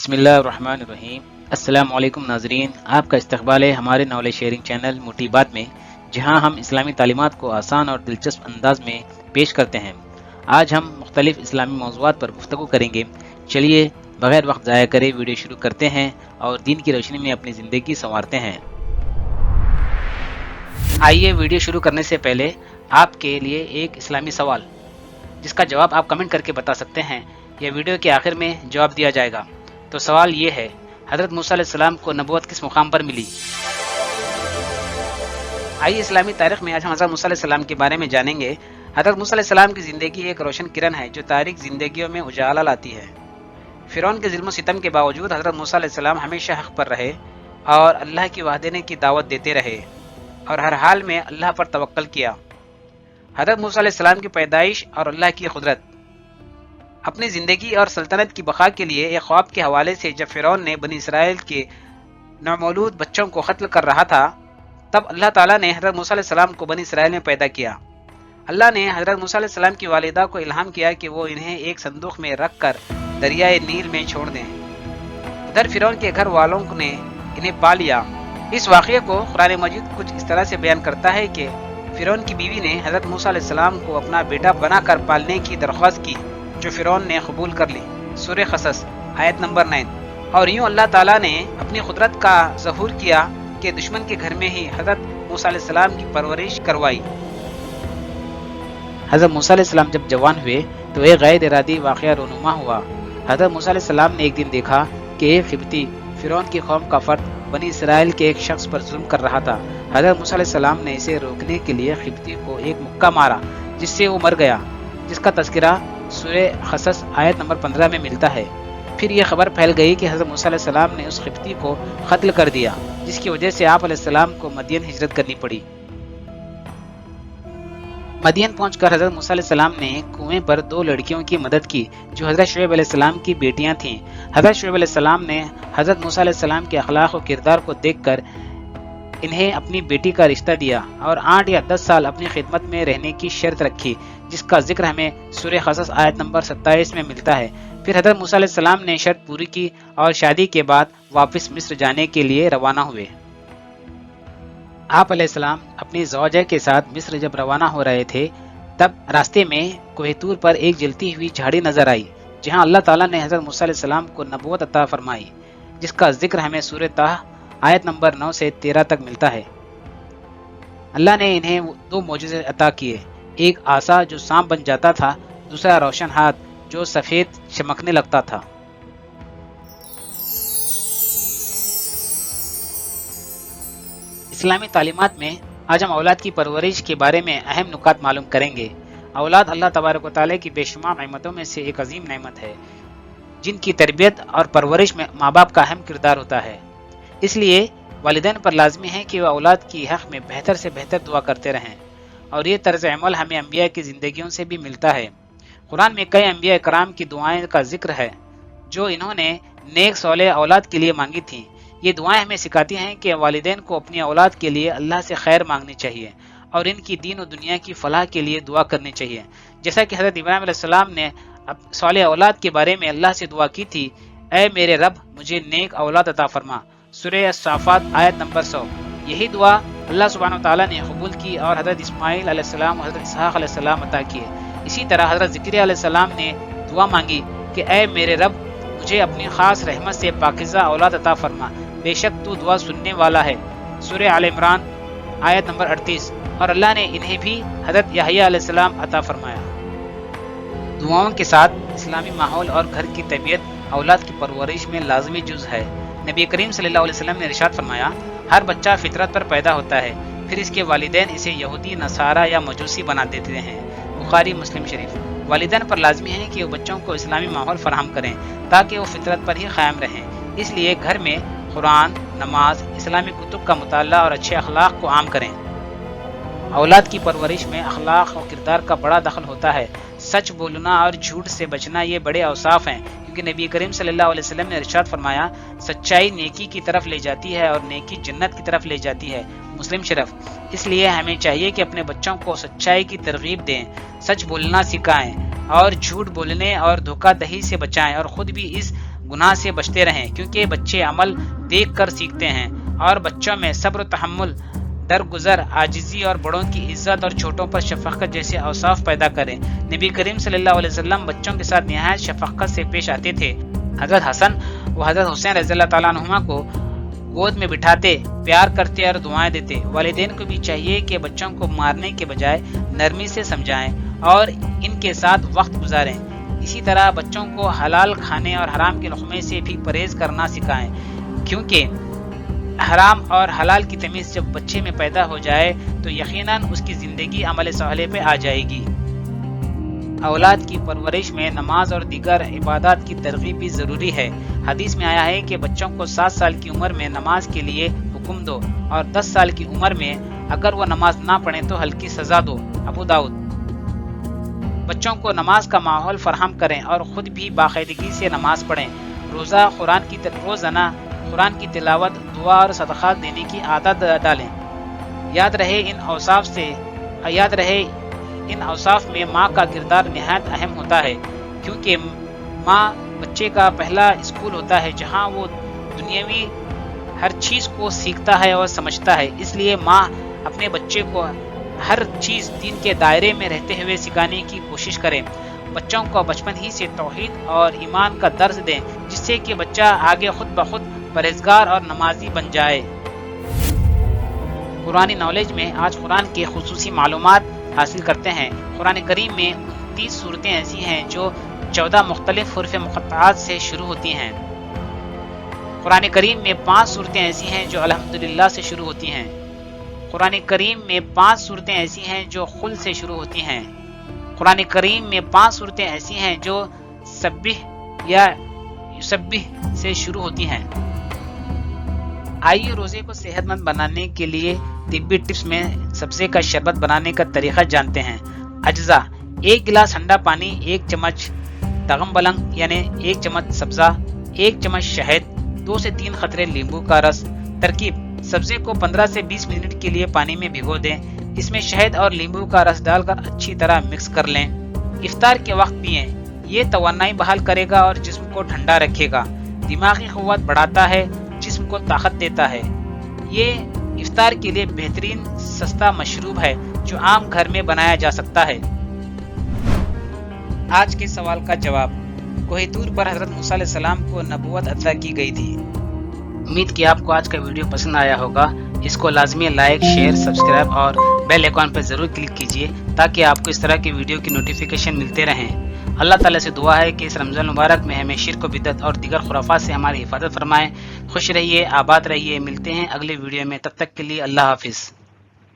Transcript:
بسم اللہ الرحمن الرحیم۔ السلام علیکم ناظرین، آپ کا استقبال ہے ہمارے نالج شیئرنگ چینل موٹی بات میں، جہاں ہم اسلامی تعلیمات کو آسان اور دلچسپ انداز میں پیش کرتے ہیں۔ آج ہم مختلف اسلامی موضوعات پر گفتگو کریں گے۔ چلیے بغیر وقت ضائع کرے ویڈیو شروع کرتے ہیں اور دین کی روشنی میں اپنی زندگی سنوارتے ہیں۔ آئیے ویڈیو شروع کرنے سے پہلے آپ کے لیے ایک اسلامی سوال، جس کا جواب آپ کمنٹ کر کے بتا سکتے ہیں یا ویڈیو کے آخر میں جواب دیا جائے گا۔ تو سوال یہ ہے، حضرت موسیٰ علیہ السلام کو نبوت کس مقام پر ملی؟ آئیے اسلامی تاریخ میں آج ہم حضرت موسیٰ علیہ السلام کے بارے میں جانیں گے۔ حضرت موسیٰ علیہ السلام کی زندگی ایک روشن کرن ہے جو تاریخ زندگیوں میں اجالا لاتی ہے۔ فرعون کے ظلم و ستم کے باوجود حضرت موسیٰ علیہ السلام ہمیشہ حق پر رہے اور اللہ کی وحدانیت کی دعوت دیتے رہے اور ہر حال میں اللہ پر توکل کیا۔ حضرت موسیٰ علیہ السلام کی پیدائش اور اللہ کی قدرت۔ اپنی زندگی اور سلطنت کی بقا کے لیے ایک خواب کے حوالے سے جب فرعون نے بنی اسرائیل کے نومولود بچوں کو قتل کر رہا تھا، تب اللہ تعالیٰ نے حضرت موسیٰ علیہ السلام کو بنی اسرائیل میں پیدا کیا۔ اللہ نے حضرت موسیٰ علیہ السلام کی والدہ کو الہام کیا کہ وہ انہیں ایک صندوق میں رکھ کر دریائے نیل میں چھوڑ دیں۔ ادھر فرعون کے گھر والوں نے انہیں پا لیا۔ اس واقعے کو قرآن مجید کچھ اس طرح سے بیان کرتا ہے کہ فرعون کی بیوی نے حضرت موسیٰ علیہ السلام کو اپنا بیٹا بنا کر پالنے کی درخواست کی، جو فرعون نے قبول کر لی۔ سورہ قصص آیت نمبر 9۔ اور یوں اللہ تعالیٰ نے اپنی قدرت کا ظہور کیا کہ دشمن کے گھر میں ہی حضرت موسیٰ علیہ السلام کی پرورش کروائی۔ حضرت موسیٰ علیہ السلام جب جوان ہوئے تو ایک غیر ارادی واقعہ رونما ہوا۔ حضرت موسیٰ علیہ السلام نے ایک دن دیکھا کہ ایک قبطی فرعون کی قوم کا فرد بنی اسرائیل کے ایک شخص پر ظلم کر رہا تھا۔ حضرت موسیٰ علیہ السلام نے اسے روکنے کے لیے قبطی کو ایک مکہ مارا، جس سے وہ مر گیا، جس کا تذکرہ سورہ قصص آیت نمبر 15 میں ملتا ہے۔ پھر یہ خبر پھیل گئی کہ حضرت موسیٰ علیہ السلام نے اس قبطی کو قتل کر دیا، جس کی وجہ سے آپ علیہ السلام کو مدین ہجرت کرنی پڑی۔ مدین پہنچ کر حضرت موسیٰ علیہ السلام نے کنویں پر دو لڑکیوں کی مدد کی جو حضرت شعیب علیہ السلام کی بیٹیاں تھیں۔ حضرت شعیب علیہ السلام نے حضرت موسیٰ علیہ السلام کے اخلاق و کردار کو دیکھ کر انہیں اپنی بیٹی کا رشتہ دیا اور 8 یا 10 سال اپنی خدمت میں رہنے کی شرط رکھی، جس کا ذکر ہمیں سورہ قصص آیت نمبر 27 میں ملتا ہے۔ پھر حضرت موسیٰ علیہ السلام نے شرط پوری کی اور شادی کے بعد واپس مصر جانے کے لیے روانہ ہوئے۔ آپ علیہ السلام اپنی زوجہ کے ساتھ مصر جب روانہ ہو رہے تھے، تب راستے میں کوہ طور پر ایک جلتی ہوئی جھاڑی نظر آئی، جہاں اللہ تعالیٰ نے حضرت موسیٰ علیہ السلام کو نبوت عطا فرمائی، جس کا ذکر ہمیں سورہ طہ آیت نمبر 9 سے 13 تک ملتا ہے۔ اللہ نے انہیں 2 معجزے عطا کیے، ایک عصا جو سانپ بن جاتا تھا، دوسرا روشن ہاتھ جو سفید چمکنے لگتا تھا۔ اسلامی تعلیمات میں آج ہم اولاد کی پرورش کے بارے میں اہم نکات معلوم کریں گے۔ اولاد اللہ تبارک و تعالیٰ کی بے شمار نعمتوں میں سے ایک عظیم نعمت ہے، جن کی تربیت اور پرورش میں ماں باپ کا اہم کردار ہوتا ہے۔ اس لیے والدین پر لازمی ہے کہ وہ اولاد کی حق میں بہتر سے بہتر دعا کرتے رہیں، اور یہ طرز عمل ہمیں انبیاء کی زندگیوں سے بھی ملتا ہے۔ قرآن میں کئی انبیاء کرام کی دعائیں کا ذکر ہے جو انہوں نے نیک صالح اولاد کے لیے مانگی تھیں۔ یہ دعائیں ہمیں سکھاتی ہیں کہ والدین کو اپنی اولاد کے لیے اللہ سے خیر مانگنی چاہیے اور ان کی دین و دنیا کی فلاح کے لیے دعا کرنی چاہیے، جیسا کہ حضرت ابراہیم علیہ السلام نے صالح اولاد کے بارے میں اللہ سے دعا کی تھی، اے میرے رب مجھے نیک اولاد عطا فرما، سورہ الصافات آیت نمبر 100۔ یہی دعا اللہ سبحانہ وتعالیٰ نے قبول کی اور حضرت اسماعیل علیہ السلام اور حضرت اسحاق علیہ السلام عطا کیے۔ اسی طرح حضرت زکریا علیہ السلام نے دعا مانگی کہ اے میرے رب مجھے اپنی خاص رحمت سے پاکیزہ اولاد عطا فرما، بے شک تو دعا سننے والا ہے، سورہ آل عمران آیت نمبر 38۔ اور اللہ نے انہیں بھی حضرت یحییٰ علیہ السلام عطا فرمایا۔ دعاؤں کے ساتھ اسلامی ماحول اور گھر کی تربیت اولاد کی پرورش میں لازمی جز ہے۔ نبی کریم صلی اللہ علیہ وسلم نے ارشاد فرمایا، ہر بچہ فطرت پر پیدا ہوتا ہے، پھر اس کے والدین اسے یہودی، نصارہ یا مجوسی بنا دیتے ہیں۔ بخاری مسلم شریف۔ والدین پر لازمی ہے کہ وہ بچوں کو اسلامی ماحول فراہم کریں تاکہ وہ فطرت پر ہی قائم رہیں۔ اس لیے گھر میں قرآن، نماز، اسلامی کتب کا مطالعہ اور اچھے اخلاق کو عام کریں۔ اولاد کی پرورش میں اخلاق اور کردار کا بڑا دخل ہوتا ہے۔ سچ بولنا اور جھوٹ سے بچنا یہ بڑے اوصاف ہیں، کیونکہ نبی کریم صلی اللہ علیہ وسلم نے ارشاد فرمایا، سچائی نیکی کی طرف لے جاتی ہے اور نیکی جنت کی طرف لے جاتی ہے، مسلم شریف۔ اس لیے ہمیں چاہیے کہ اپنے بچوں کو سچائی کی ترغیب دیں، سچ بولنا سکھائیں اور جھوٹ بولنے اور دھوکہ دہی سے بچائیں، اور خود بھی اس گناہ سے بچتے رہیں، کیونکہ بچے عمل دیکھ کر سیکھتے ہیں، اور بچوں میں صبر و تحمل، درگزر، عاجزی اور بڑوں کی عزت اور چھوٹوں پر شفقت جیسے اوصاف پیدا کریں۔ نبی کریم صلی اللہ علیہ وسلم بچوں کے ساتھ نہایت شفقت سے پیش آتے تھے۔ حضرت حسن و حضرت حسین رضی اللہ تعالیٰ عنہما کو گود میں بٹھاتے، پیار کرتے اور دعائیں دیتے۔ والدین کو بھی چاہیے کہ بچوں کو مارنے کے بجائے نرمی سے سمجھائیں اور ان کے ساتھ وقت گزاریں۔ اسی طرح بچوں کو حلال کھانے اور حرام کے لقمے سے بھی پرہیز کرنا سکھائیں، کیونکہ حرام اور حلال کی تمیز جب بچے میں پیدا ہو جائے تو یقیناً اس کی زندگی عمل صالح پہ آ جائے گی۔ اولاد کی پرورش میں نماز اور دیگر عبادات کی ترغیب بھی ضروری ہے۔ حدیث میں آیا ہے کہ بچوں کو 7 سال کی عمر میں نماز کے لیے حکم دو اور 10 سال کی عمر میں اگر وہ نماز نہ پڑھیں تو ہلکی سزا دو۔ ابو داؤد۔ بچوں کو نماز کا ماحول فراہم کریں اور خود بھی باقاعدگی سے نماز پڑھیں۔ روزانہ قرآن کی تلاوت، دعا اور صدقات دینے کی عادت ڈالیں۔ یاد رہے ان اوصاف میں ماں کا کردار نہایت اہم ہوتا ہے، کیونکہ ماں بچے کا پہلا اسکول ہوتا ہے جہاں وہ دنیاوی ہر چیز کو سیکھتا ہے اور سمجھتا ہے۔ اس لیے ماں اپنے بچے کو ہر چیز دین کے دائرے میں رہتے ہوئے سکھانے کی کوشش کرے۔ بچوں کو بچپن ہی سے توحید اور ایمان کا درس دیں، جس سے کہ بچہ آگے خود بخود پرہیزگار اور نمازی بن جائے۔ قرآنی نالج میں آج قرآن کے خصوصی معلومات حاصل کرتے ہیں۔ قرآن کریم میں 30 صورتیں ایسی ہیں جو 14 مختلف حروف مقطعات سے شروع ہوتی ہیں۔ قرآن کریم میں 5 صورتیں ایسی ہیں جو الحمدللہ سے شروع ہوتی ہیں۔ قرآن کریم میں 5 صورتیں ایسی ہیں جو قل سے شروع ہوتی ہیں۔ قرآن کریم میں 5 صورتیں ایسی ہیں جو سبح یا یسبح سے شروع ہوتی ہیں۔ آئیے روزے کو صحت مند بنانے کے لیے طبی ٹپس میں سبزے کا شربت بنانے کا طریقہ جانتے ہیں۔ اجزاء: 1 گلاس ٹھنڈا پانی، 1 چمچ دغم بلنگ یعنی 1 چمچ سبزہ، 1 چمچ شہد، 2 سے 3 قطرے لیمبو کا رس۔ ترکیب: سبزے کو 15 سے 20 منٹ کے لیے پانی میں بھگو دیں، اس میں شہد اور لیمبو کا رس ڈال کر اچھی طرح مکس کر لیں۔ افطار کے وقت پئیں، یہ توانائی بحال کرے گا اور جسم کو ٹھنڈا رکھے گا، دماغی قوت بڑھاتا ہے، جسم کو طاقت دیتا ہے۔ یہ افطار کے لیے بہترین سستا مشروب ہے جو عام گھر میں بنایا جا سکتا ہے۔ آج کے سوال کا جواب: کوہ طور پر حضرت موسیٰ علیہ السلام کو نبوت عطا کی گئی تھی۔ امید کہ آپ کو آج کا ویڈیو پسند آیا ہوگا۔ اس کو لازمی لائک، شیئر، سبسکرائب اور بیل آئیکن پر ضرور کلک کیجیے تاکہ آپ کو اس طرح کی ویڈیو کی نوٹیفیکیشن ملتے رہیں۔ اللہ تعالیٰ سے دعا ہے کہ اس رمضان مبارک میں ہمیں شرک و بدعت اور دیگر خرافات سے ہماری حفاظت فرمائے۔ خوش رہیے، آباد رہیے، ملتے ہیں اگلے ویڈیو میں، تب تک کے لیے اللہ حافظ۔